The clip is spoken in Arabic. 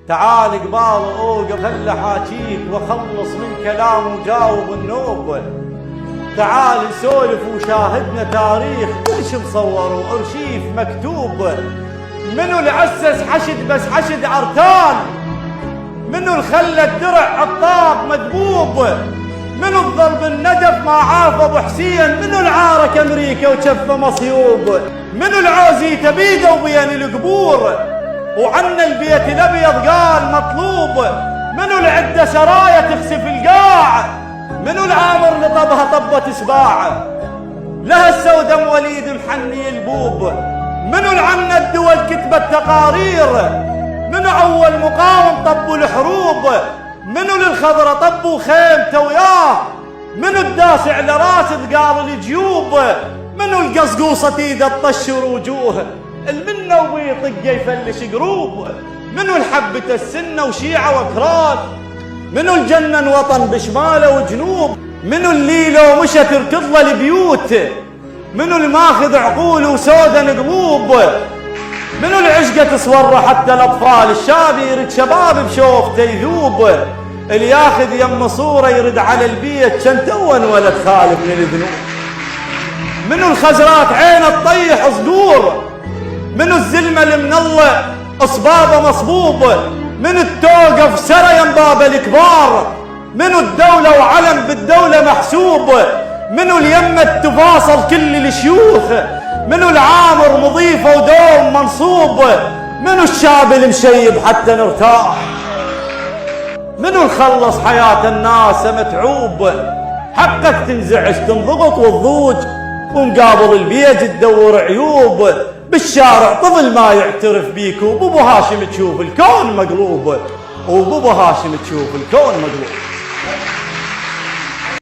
تعال قبال اوقف خل حاجيك واخلص من كلام وجاوب النوب. تعال نسولف وشاهدنا تاريخ كل شي مصور وارشيف مكتوب. منو اللي عسس حشد بس حشد عرتان؟ منو اللي خلى الدرع عطاب مذبوب؟ منو الضرب النجف ما عاف ابو حسين؟ منو العارك امريكا وشفه مصيوب؟ منو العوزيته بيده وبين القبور وعنا البيت الابيض قال مطلوب؟ منو اللي عنده سرايا تخسف القاع؟ منو العامر اللي طبها طبة سباع؟ لها السودم وليد محني البوب. منو اللي عنا الدول كتبت تقارير؟ منو اول مقاوم طبوا الحروب؟ منو للخضرة طبوا خيمته وياه؟ منو الداسع على راسه قال الجيوب؟ منو القصقوصة ايده تطشر وجوه؟ المنه وبيطق يفلش قروب؟ منو الحبة السنة وشيعة واكراد؟ منو الجنن وطن بشماله وجنوب؟ منو اللي لو مشى تركض له البيوت؟ منو الماخذ عقول وسودن قلوب؟ منو العشقة تصور حتى الاطفال؟ الشاب يرد شباب بشوفته يذوب، اللي ياخذ يم صوره يرد على البيت شن تون ولد خالف من الذنوب. منو الخزرات عينه تطيح صقور؟ منو الزلمه اللي من الله اصبابه مصبوب؟ منو التوقف سرى يم باب الكبار؟ منو الدوله وعلم بالدوله محسوب؟ منو اليمه تفاصل كل الشيوخ؟ منو العامر مضيفه ودوم منصوب؟ منو الشاب المشيب حتى نرتاح؟ منو الخلص حياة الناس متعوب؟ حقك تنزعج تنضغط وتضوج ومقابل البيج تدور عيوب. بالشارع طفل ما يعترف بيك وبابو هاشم تشوف الكون مقلوب، وبابو هاشم تشوف الكون مقلوب.